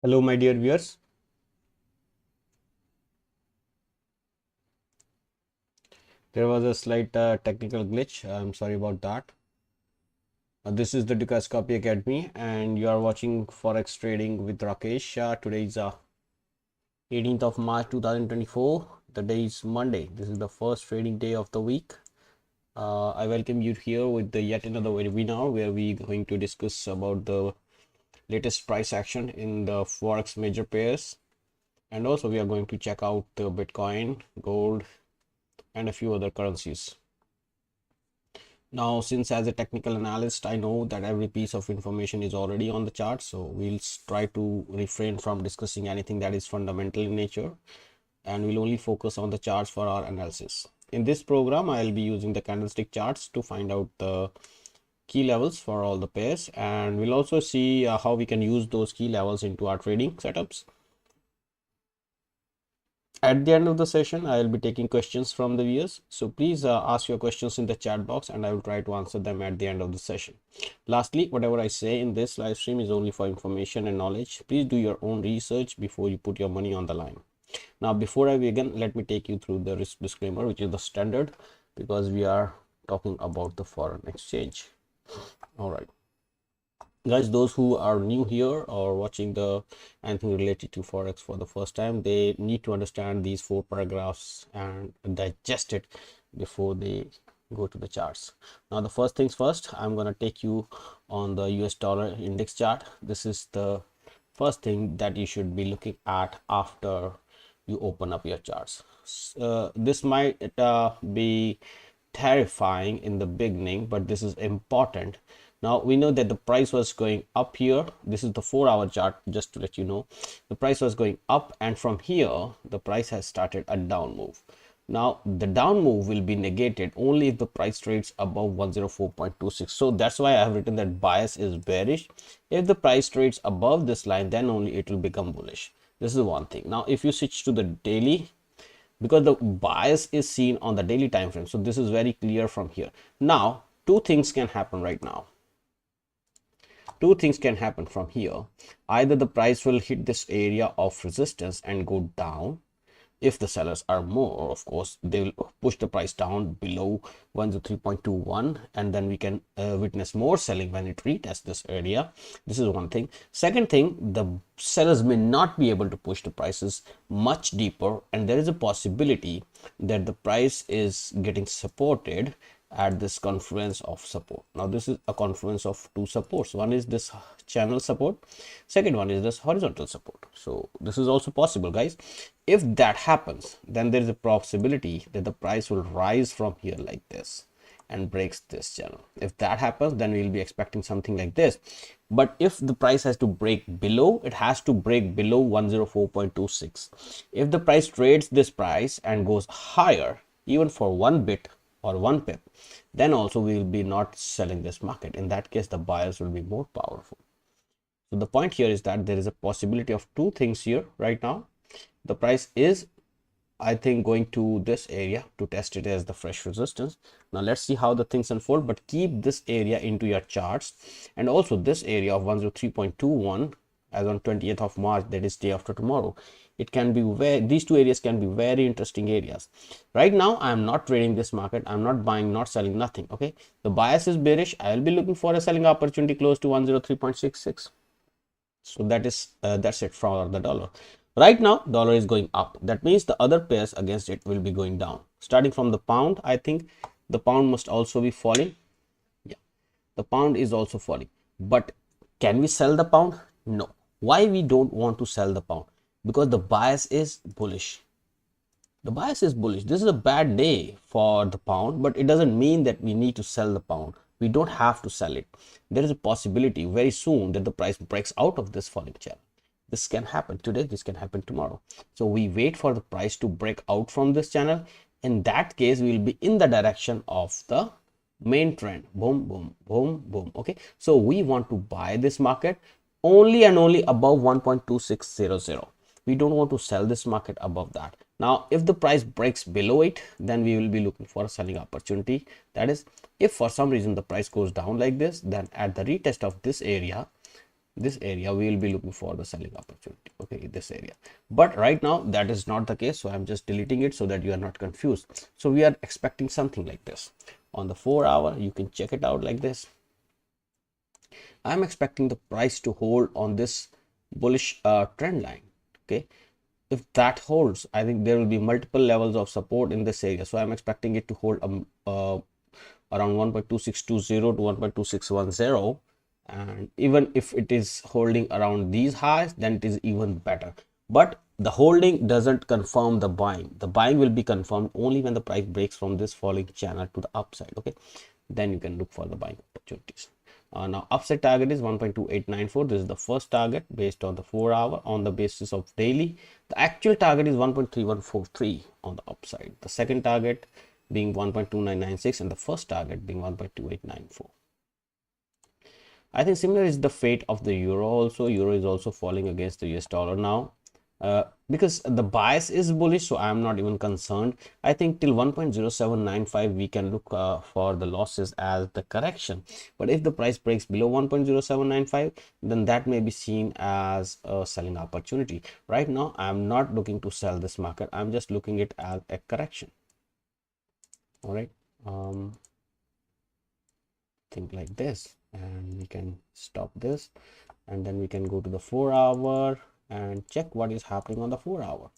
Hello, my dear viewers. There was a slight technical glitch. I'm sorry about that. This is the Dukascopy Academy, and you are watching Forex Trading with Rakesh. Today is 18th of March 2024. The day is Monday. This is the first trading day of the week. I welcome you here with the yet another webinar where we're going to discuss about the latest price action in the Forex major pairs. And also we are going to check out the Bitcoin, gold, and a few other currencies. Now, since as a technical analyst, I know that every piece of information is already on the chart, so we'll try to refrain from discussing anything that is fundamental in nature, and we'll only focus on the charts for our analysis. In this program, I'll be using the candlestick charts to find out the key levels for all the pairs, and we'll also see how we can use those key levels into our trading setups. At the end of the session, I will be taking questions from the viewers. So please ask your questions in the chat box and I will try to answer them at the end of the session. Lastly, whatever I say in this live stream is only for information and knowledge. Please do your own research before you put your money on the line. Now, before I begin, let me take you through the risk disclaimer, which is the standard because we are talking about the foreign exchange. All right. Guys, those who are new here or watching the anything related to forex for the first time, they need to understand these 4 paragraphs and digest it before they go to the charts. Now, the first things first, I'm going to take you on the US dollar index chart. This is the first thing that you should be looking at after you open up your charts. This might be terrifying in the beginning, but this is important. Now we know that the price was going up here. This is the 4-hour chart, just to let you know. The price was going up, and from here the price has started a down move. Now the down move will be negated only if the price trades above 104.26. So that's why I have written that bias is bearish. If the price trades above this line, then only it will become bullish. This is one thing. Now if you switch to the daily, because the bias is seen on the daily time frame, so this is very clear from here. Now two things can happen right now. Two things can happen from here. Either the price will hit this area of resistance and go down. If the sellers are more, of course, they will push the price down below 103.21, and then we can witness more selling when it retests this area. This is one thing. Second thing, the sellers may not be able to push the prices much deeper, and there is a possibility that the price is getting supported at this confluence of support. Now this is a confluence of two supports. One is this channel support, second one is this horizontal support. So this is also possible, guys. If that happens, then there is a possibility that the price will rise from here like this and breaks this channel. If that happens, then we'll be expecting something like this. But if the price has to break below, it has to break below 104.26. If the price trades this price and goes higher, even for 1 bit or 1 pip, then also we will be not selling this market. In that case, the buyers will be more powerful. So the point here is that there is a possibility of two things here right now. The price is, I think, going to this area to test it as the fresh resistance. Now let's see how the things unfold, but keep this area into your charts, and also this area of 103.21 as on 20th of March, that is day after tomorrow. It can be where these two areas can be very interesting areas. Right now I am not trading this market. I'm not buying, not selling, nothing. Okay, the bias is bearish. I will be looking for a selling opportunity close to 103.66. so that's it for the dollar. Right now dollar is going up. That means the other pairs against it will be going down. Starting from the pound, I think the pound must also be falling. Yeah, the pound is also falling. But can we sell the pound? No. Why we don't want to sell the pound? Because the bias is bullish. The bias is bullish. This is a bad day for the pound, but it doesn't mean that we need to sell the pound. We don't have to sell it. There is a possibility very soon that the price breaks out of this falling channel. This can happen today, this can happen tomorrow. So we wait for the price to break out from this channel. In that case, we will be in the direction of the main trend. Boom, boom, boom, boom. Okay, so we want to buy this market only and only above 1.2600. We don't want to sell this market above that. Now if the price breaks below it, then we will be looking for a selling opportunity. That is, if for some reason the price goes down like this, then at the retest of this area, this area we will be looking for the selling opportunity, okay, this area. But right now that is not the case, so I'm just deleting it so that you are not confused. So we are expecting something like this. On the 4-hour, you can check it out like this. I'm expecting the price to hold on this bullish trend line, okay. If that holds, I think there will be multiple levels of support in this area, so I'm expecting it to hold around 1.2620 to 1.2610. And even if it is holding around these highs, then it is even better. But the holding doesn't confirm the buying. The buying will be confirmed only when the price breaks from this falling channel to the upside, okay. Then you can look for the buying opportunities. Now upside target is 1.2894. This is the first target based on the 4-hour. On the basis of daily, the actual target is 1.3143 on the upside, the second target being 1.2996 and the first target being 1.2894. I think similar is the fate of the euro also. Euro is also falling against the US dollar now, because the bias is bullish, so I am not even concerned. I think till 1.0795 we can look for the losses as the correction. But if the price breaks below 1.0795, then that may be seen as a selling opportunity. Right now I am not looking to sell this market. I'm just looking at it as a correction. All right, think like this, and we can stop this, and then we can go to the 4-hour and check what is happening on the 4-hour.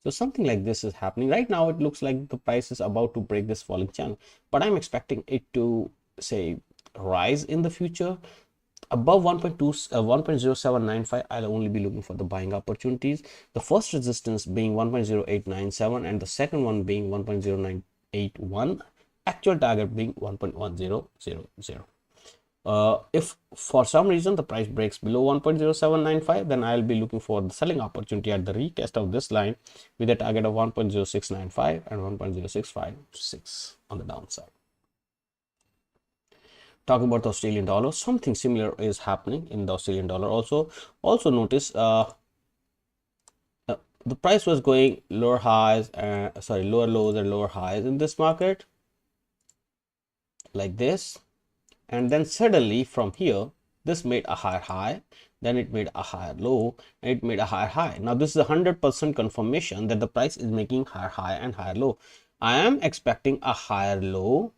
So something like this is happening right now. It looks like the price is about to break this falling channel, but I'm expecting it to say rise in the future above 1.0795. I'll only be looking for the buying opportunities. The first resistance being 1.0897 and the second one being 1.0981, actual target being 1.1000. If for some reason the price breaks below 1.0795, then I'll be looking for the selling opportunity at the retest of this line with a target of 1.0695 and 1.0656 on the downside. Talking about the Australian dollar, something similar is happening in the Australian dollar also. Also notice the price was going lower highs, lower lows and lower highs in this market like this, and then suddenly from here this made a higher high, then it made a higher low, and it made a higher high. Now this is 100% confirmation that the price is making higher high and higher low. I am expecting a higher low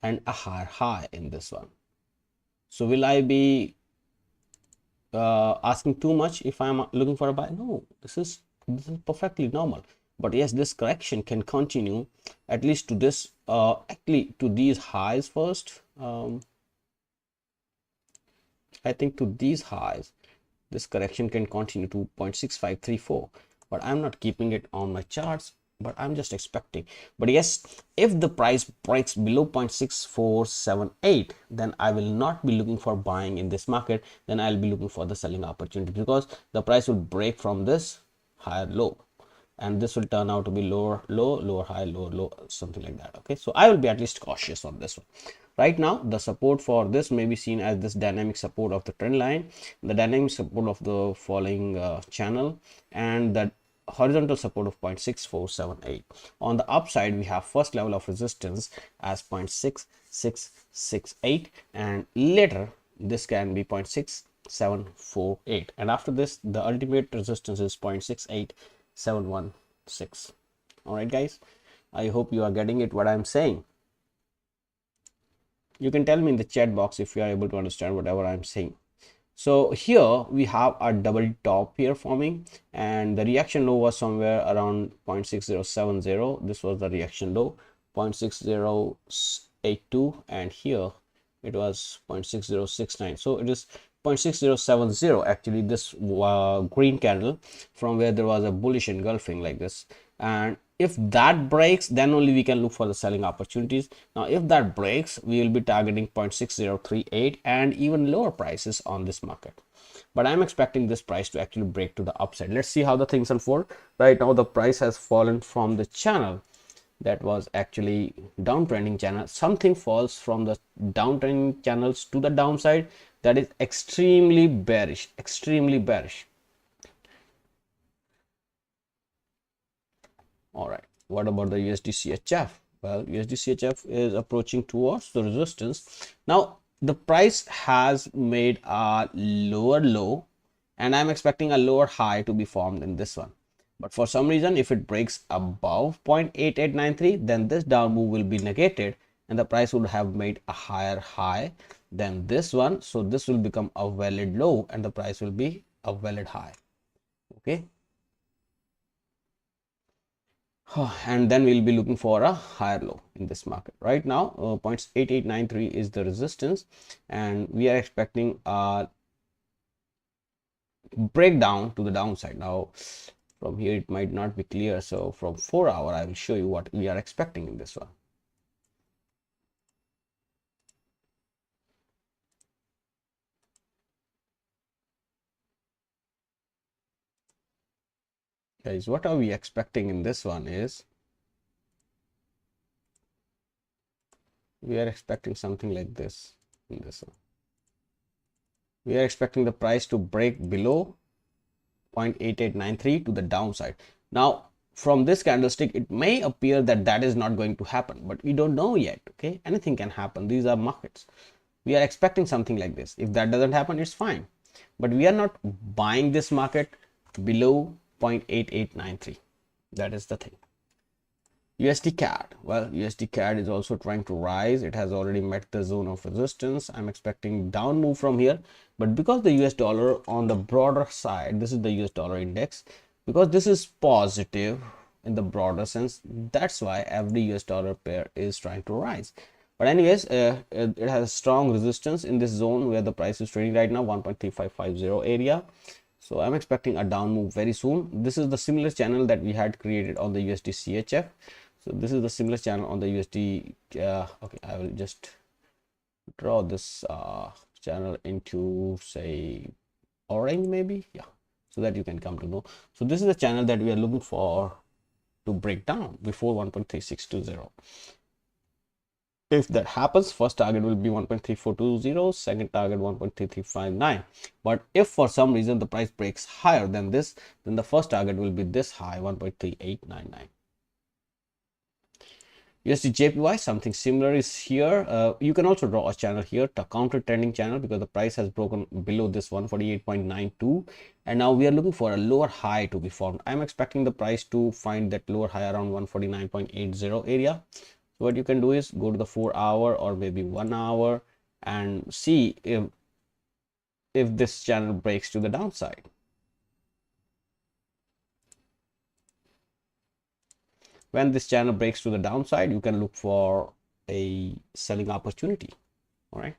and a higher high in this one. So will I be asking too much if I'm looking for a buy? No, this is perfectly normal. But yes, this correction can continue at least to this actually to these highs first. I think to these highs this correction can continue to 0.6534, but I'm not keeping it on my charts, but I'm just expecting. But yes, if the price breaks below 0.6478, then I will not be looking for buying in this market. Then I'll be looking for the selling opportunity, because the price will break from this higher low, and this will turn out to be lower low, lower high, lower low, something like that. Okay, so I will be at least cautious on this one. Right now the support for this may be seen as this dynamic support of the trend line, the dynamic support of the falling channel, and the horizontal support of 0.6478. On the upside we have first level of resistance as 0.6668, and later this can be 0.6748, and after this the ultimate resistance is 0.68716. all right guys, I hope you are getting it what I'm saying. You can tell me in the chat box if you are able to understand whatever I'm saying. So here we have a double top here forming, and the reaction low was somewhere around 0.6070. This was the reaction low, 0.6082, and here it was 0.6069. So it is 0.6070 actually, this green candle from where there was a bullish engulfing like this, and if that breaks, then only we can look for the selling opportunities. Now if that breaks, we will be targeting 0.6038 and even lower prices on this market, but I'm expecting this price to actually break to the upside. Let's see how the things unfold. Right now the price has fallen from the channel that was actually downtrending channel. Something falls from the downtrending channels to the downside, that is extremely bearish, extremely bearish. All right, what about the USD CHF? Well, USD CHF is approaching towards the resistance. Now the price has made a lower low and I'm expecting a lower high to be formed in this one. But for some reason, if it breaks above 0.8893, then this down move will be negated and the price would have made a higher high than this one. So this will become a valid low and the price will be a valid high. Okay. And then we'll be looking for a higher low in this market. Right now, 0.8893 is the resistance and we are expecting a breakdown to the downside. Now, from here it might not be clear, so from 4 hour I will show you what we are expecting in this one. Guys, what are we expecting in this one is we are expecting something like this in this one. We are expecting the price to break below 0.8893 to the downside. Now from this candlestick it may appear that that is not going to happen, but we don't know yet. Okay, anything can happen, these are markets. We are expecting something like this. If that doesn't happen, it's fine, but we are not buying this market below 0.8893. that is the thing. USD CAD, well, USD CAD is also trying to rise. It has already met the zone of resistance. I'm expecting down move from here, but because the US dollar on the broader side, this is the US dollar index, because this is positive in the broader sense, that's why every US dollar pair is trying to rise. But anyways, it has strong resistance in this zone where the price is trading right now, 1.3550 area. So I'm expecting a down move very soon. This is the similar channel that we had created on the USD CHF. So this is the similar channel on the USD. Okay, I will just draw this channel into, say, orange maybe, yeah, so that you can come to know. So this is the channel that we are looking for to break down before 1.3620. If that happens, first target will be 1.3420, second target 1.3359. But if for some reason the price breaks higher than this, then the first target will be this high, 1.3899. USD JPY, something similar is here. You can also draw a channel here, to counter trending channel, because the price has broken below this 148.92 and now we are looking for a lower high to be formed. I'm expecting the price to find that lower high around 149.80 area. So what you can do is go to the 4 hour or maybe 1 hour and see if this channel breaks to the downside. When this channel breaks to the downside, you can look for a selling opportunity. All right.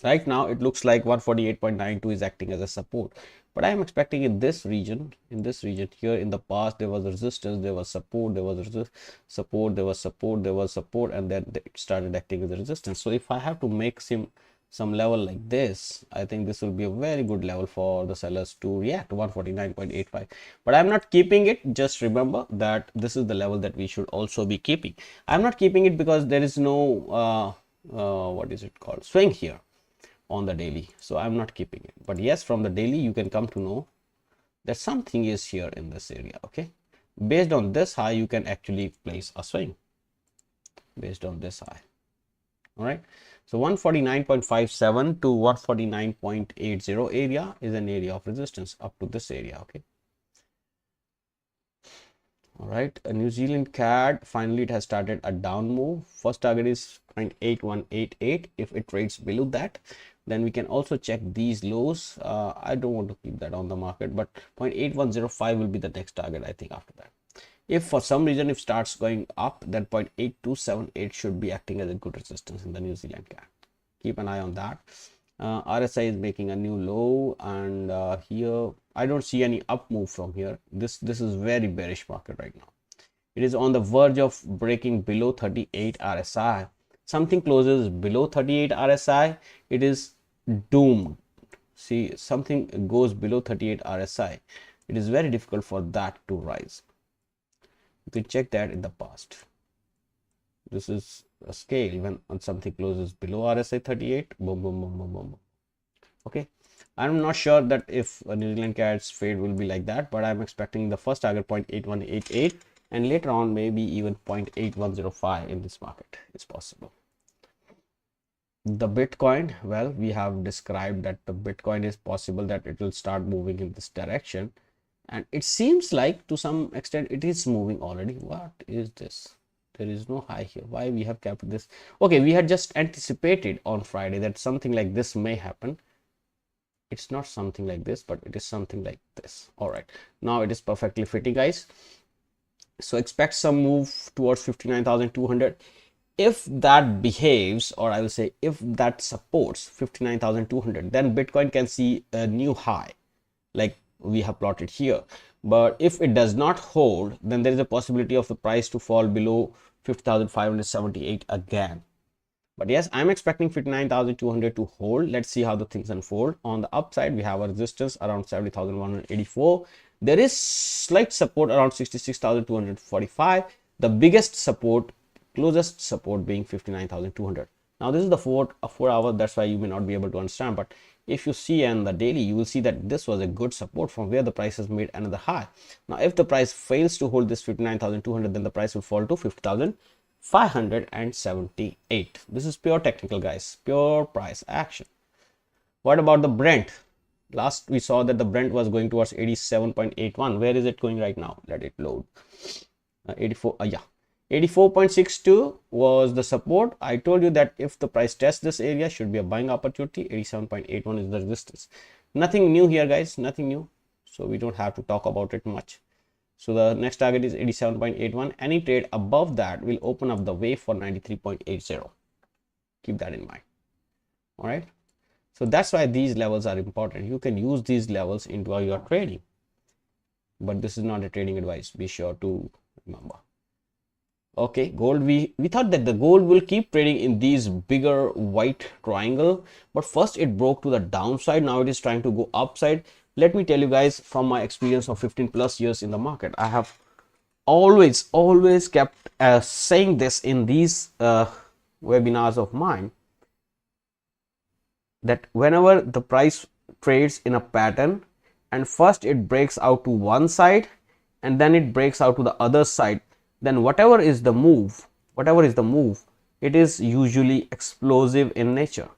Right now, it looks like 148.92 is acting as a support, but I am expecting in this region here, in the past, there was resistance, there was support, there was support, there was support, there was support, and then it started acting as a resistance. So if I have to make some level like this, I think this will be a very good level for the sellers to react, 149.85. But I'm not keeping it. Just remember that this is the level that we should also be keeping. I'm not keeping it because there is no what is it called, swing here on the daily, so I'm not keeping it. But yes, from the daily you can come to know that something is here in this area. Okay, based on this high you can actually place a swing based on this high. All right, so 149.57 to 149.80 area is an area of resistance up to this area. Okay, all right, a New Zealand CAD, finally it has started a down move. First target is 0.8188. if it trades below that, then we can also check these lows. I don't want to keep that on the market, but 0.8105 will be the next target, I think. After that, if for some reason it starts going up, then 0.8278 should be acting as a good resistance in the New Zealand CAD. Keep an eye on that. RSI is making a new low, and here I don't see any up move from here. This is very bearish market right now. It is on the verge of breaking below 38 RSI. Something closes below 38 RSI, it is doomed. See, something goes below 38 RSI, it is very difficult for that to rise. You can check that in the past. This is a scale. When something closes below RSI 38, boom, boom, boom, boom, boom. Okay, I'm not sure that if a New Zealand CAD's fade will be like that, but I'm expecting the first target 0.8188 and later on maybe even 0.8105 in this market is possible. The Bitcoin, well, we have described that the Bitcoin is possible that it will start moving in this direction, and it seems like to some extent it is moving already. What is this? There is no high here. Why we have kept this? Okay, we had just anticipated on Friday that something like this may happen. It's not something like this, but it is something like this. All right, now it is perfectly fitting, guys. So expect some move towards 59,200. If that behaves, or I will say if that supports 59,200, then Bitcoin can see a new high like we have plotted here. But if it does not hold, then there is a possibility of the price to fall below 50,578 again. But yes, I'm expecting 59,200 to hold. Let's see how the things unfold. On the upside, we have a resistance around 70,184. There is slight support around 66,245. The biggest support, closest support being 59,200. Now this is the 4 hour, that's why you may not be able to understand, but if you see in the daily, you will see that this was a good support from where the price has made another high. Now if the price fails to hold this 59,200, then the price will fall to 50,578. This is pure technical, guys, pure price action. What about the Brent? Last we saw that the Brent was going towards 87.81. Where is it going right now? Let it load. 84, yeah, 84.62 was the support. I told you that if the price tests this area, should be a buying opportunity. 87.81 is the resistance. Nothing new here, guys, nothing new, so we don't have to talk about it much. So the next target is 87.81. Any trade above that will open up the way for 93.80. Keep that in mind. All right, so that's why these levels are important. You can use these levels into your trading, but this is not a trading advice, be sure to remember. Okay, gold, we thought that the gold will keep trading in these bigger white triangle, but first it broke to the downside. Now it is trying to go upside. Let me tell you guys, from my experience of 15 plus years in the market, I have always kept saying this in these webinars of mine, that whenever the price trades in a pattern and first it breaks out to one side and then it breaks out to the other side, then whatever is the move, it is usually explosive in nature.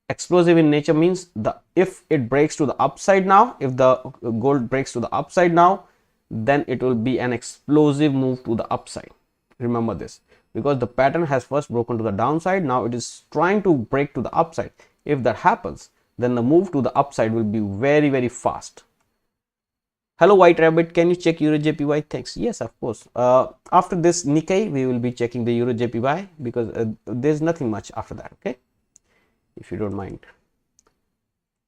Explosive in nature means if it breaks to the upside now, if the gold breaks to the upside now, then it will be an explosive move to the upside. Remember this, because the pattern has first broken to the downside, now it is trying to break to the upside. If that happens, then the move to the upside will be very fast. Hello White Rabbit, can you check Euro JPY? Thanks. Yes, of course. After this Nikkei, we will be checking the Euro JPY, because there's nothing much after that. Okay, if you don't mind.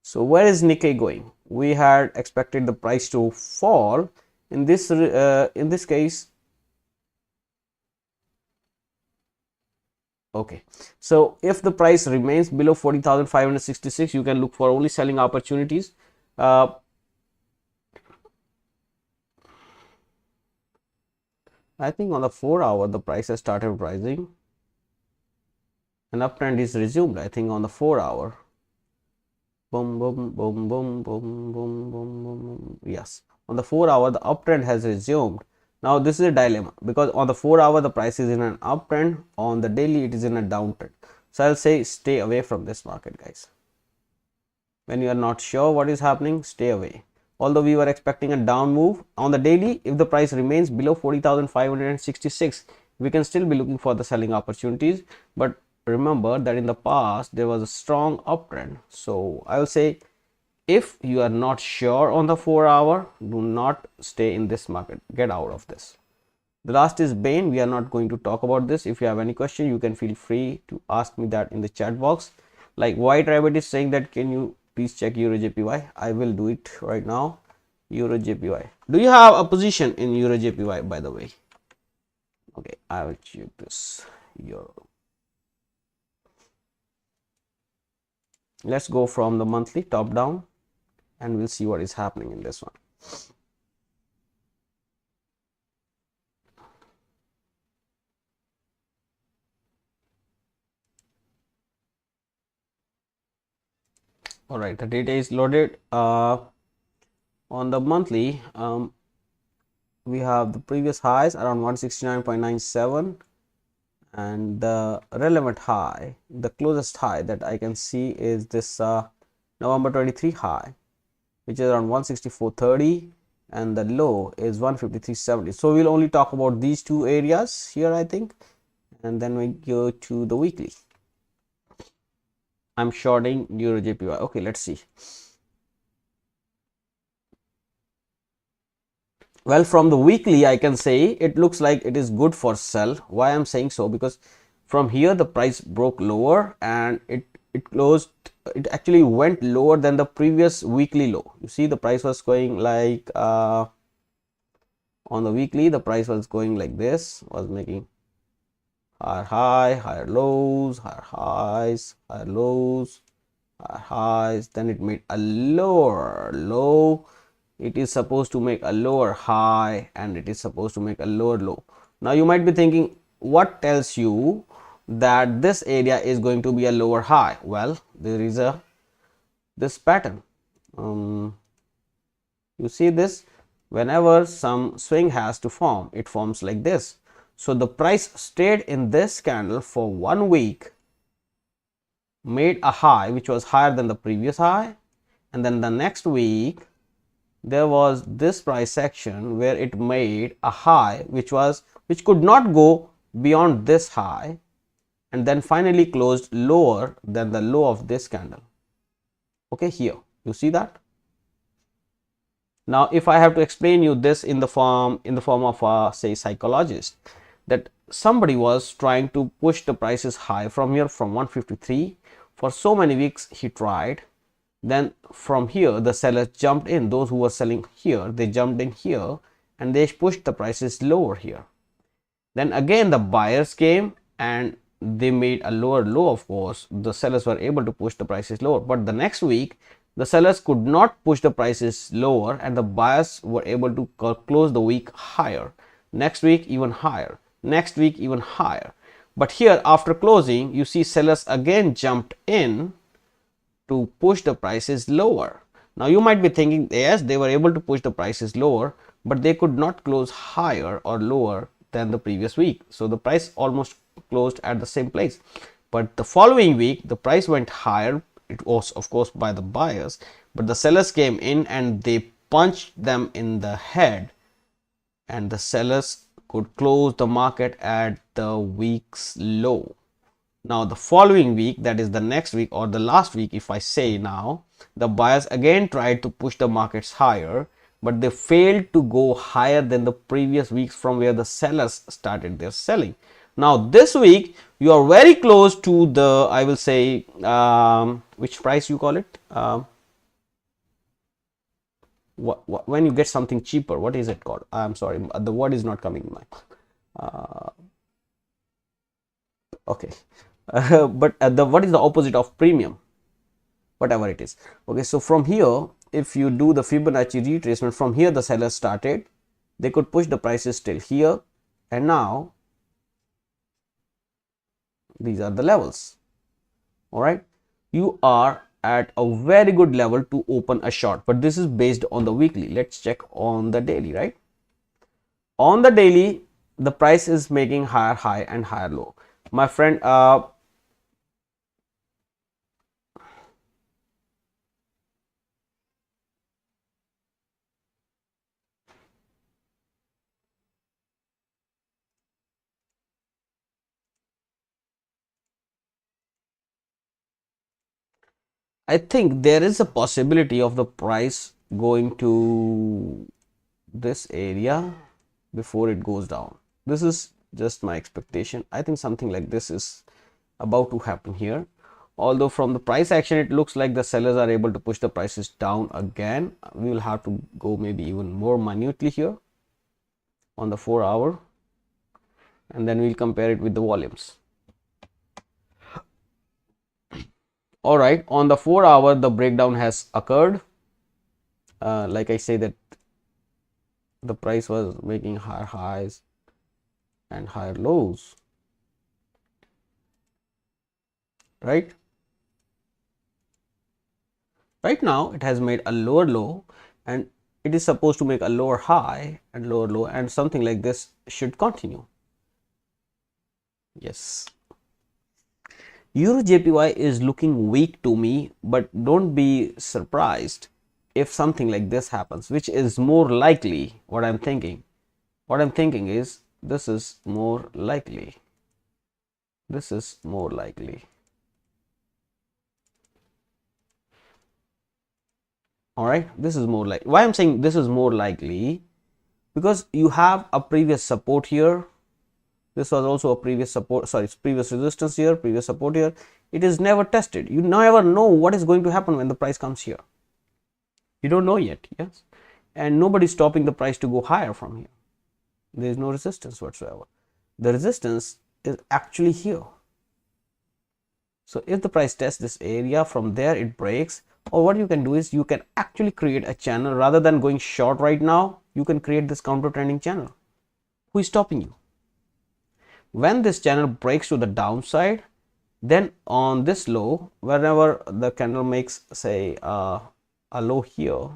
So where is Nikkei going? We had expected the price to fall. In this case, okay, so if the price remains below 40,566, you can look for only selling opportunities. I think on the 4 hour the price has started rising. An uptrend is resumed, I think, on the 4 hour. Boom, boom, boom, boom, boom, boom, boom, boom. Yes, on the 4 hour the uptrend has resumed. Now this is a dilemma, because on the 4 hour the price is in an uptrend, on the daily it is in a downtrend. So I'll say stay away from this market, guys. When you are not sure what is happening, stay away. Although we were expecting a down move on the daily, if the price remains below 40,566, we can still be looking for the selling opportunities. But remember that in the past there was a strong uptrend. So I will say, if you are not sure on the 4 hour, do not stay in this market. Get out of this. The last is Bain. We are not going to talk about this. If you have any question, you can feel free to ask me that in the chat box. Like White Rabbit is saying that, can you please check Euro JPY? I will do it right now. Euro JPY. Do you have a position in Euro JPY, by the way? Okay, I will check this. Euro. Let's go from the monthly top down and we'll see what is happening in this one. All right, the data is loaded. On the monthly, we have the previous highs around 169.97, and the relevant high, the closest high that I can see is this November 23 high, which is around 164.30, and the low is 153.70. So we'll only talk about these two areas here, I think, and then we go to the weekly. I'm shorting Euro JPY. Okay, let's see. Well, from the weekly, I can say it looks like it is good for sell. Why I'm saying so? Because from here the price broke lower and it actually went lower than the previous weekly low. You see, the price was going like on the weekly, the price was going like this, was making higher high, higher lows, higher highs, higher lows, higher highs. Then it made a lower low. It is supposed to make a lower high, and it is supposed to make a lower low. Now you might be thinking, what tells you that this area is going to be a lower high? Well, there is a this pattern. You see this, whenever some swing has to form, it forms like this. So the price stayed in this candle for 1 week, made a high which was higher than the previous high, and then the next week there was this price section where it made a high which could not go beyond this high, and then finally closed lower than the low of this candle. Okay, here you see that. Now if I have to explain you this in the form of say psychologist, that somebody was trying to push the prices high from here, from 153, for so many weeks he tried. Then from here the sellers jumped in, those who were selling here, they jumped in here and they pushed the prices lower here. Then again the buyers came and they made a lower low. Of course the sellers were able to push the prices lower, but the next week the sellers could not push the prices lower and the buyers were able to close the week higher. Next week even higher, next week even higher. But here after closing, you see sellers again jumped in to push the prices lower. Now you might be thinking, yes, they were able to push the prices lower, but they could not close higher or lower than the previous week. So the price almost closed at the same place. But the following week the price went higher. It was of course by the buyers, but the sellers came in and they punched them in the head, and the sellers could close the market at the week's low. Now the following week, that is the next week or the last week if I say now, the buyers again tried to push the markets higher, but they failed to go higher than the previous weeks from where the sellers started their selling. Now this week you are very close to the, I will say, which price you call it, when you get something cheaper, what is it called? I'm sorry, the word is not coming in my okay. But what is the opposite of premium? Whatever it is. Okay, so from here, if you do the Fibonacci retracement, from here the sellers started, they could push the prices till here, and now these are the levels. All right, you are at a very good level to open a short, but this is based on the weekly. Let's check on the daily. Right, on the daily the price is making higher high and higher low, my friend. I think there is a possibility of the price going to this area before it goes down. This is just my expectation. I think something like this is about to happen here. Although from the price action, it looks like the sellers are able to push the prices down again. We will have to go maybe even more minutely here on the 4-hour, and then we'll compare it with the volumes. All right, on the 4-hour, the breakdown has occurred. Like I say that the price was making higher highs and higher lows, right? Right now it has made a lower low and it is supposed to make a lower high and lower low, and something like this should continue. Yes, Euro JPY is looking weak to me, but don't be surprised if something like this happens, which is more likely. What I'm thinking is this is more likely. This is more likely. All right, this is more like, why I'm saying this is more likely, because you have a previous support here. This was also a previous support, sorry, previous resistance here, previous support here. It is never tested. You never know what is going to happen when the price comes here. You don't know yet. Yes, and nobody is stopping the price to go higher from here. There is no resistance whatsoever. The resistance is actually here. So if the price tests this area, from there it breaks, or what you can do is you can actually create a channel. Rather than going short right now, you can create this counter trending channel. Who is stopping you? When this channel breaks to the downside, then on this low, whenever the candle makes, say, a low here,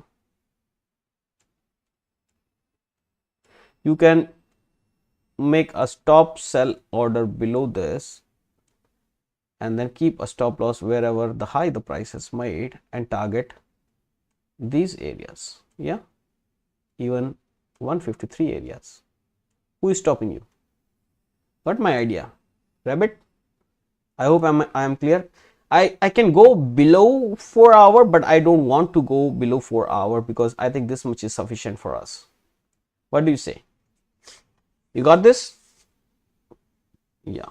you can make a stop sell order below this, and then keep a stop loss wherever the high the price has made, and target these areas. Yeah, even 153 areas. Who is stopping you? Got my idea, rabbit? I hope I am clear. I can go below 4 hour, but I don't want to go below 4 hour, because I think this much is sufficient for us. What do you say? You got this? Yeah,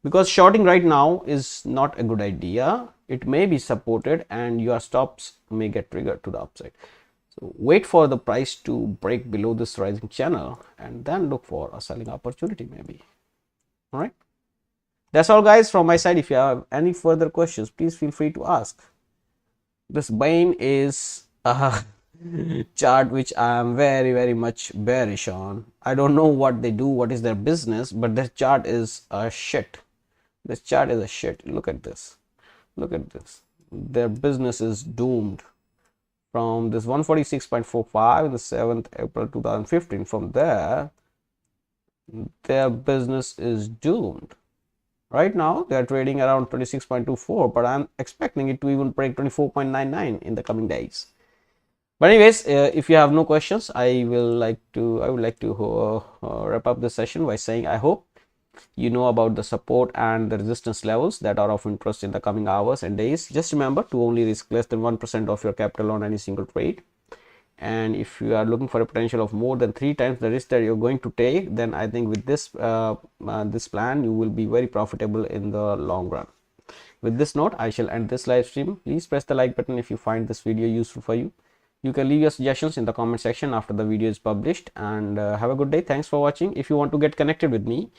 because shorting right now is not a good idea. It may be supported and your stops may get triggered to the upside. So wait for the price to break below this rising channel and then look for a selling opportunity maybe. All right, that's all guys from my side. If you have any further questions, please feel free to ask. This Bain is a chart which I am very much bearish on. I don't know what they do, what is their business, but this chart is a shit. This chart is a shit. Look at this. Look at this. Their business is doomed. From this 146.45 in the 7th April 2015, from there, their business is doomed. Right now, they are trading around 26.24, but I'm expecting it to even break 24.99 in the coming days. But anyways, if you have no questions, I would like to wrap up this session by saying I hope you know about the support and the resistance levels that are of interest in the coming hours and days. Just remember to only risk less than 1% of your capital on any single trade. And if you are looking for a potential of more than 3 times the risk that you're going to take, then I think with this this plan you will be very profitable in the long run. With this note, I shall end this live stream. Please press the like button if you find this video useful for you. You can leave your suggestions in the comment section after the video is published, and have a good day. Thanks for watching. If you want to get connected with me,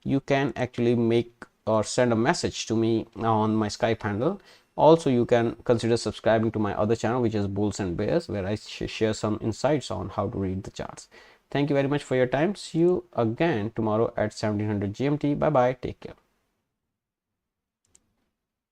you can actually make or send a message to me on my Skype handle. Also, you can consider subscribing to my other channel, which is Bulls and Bears, where I share some insights on how to read the charts. Thank you very much for your time. See you again tomorrow at 1700 GMT. Bye bye. Take care.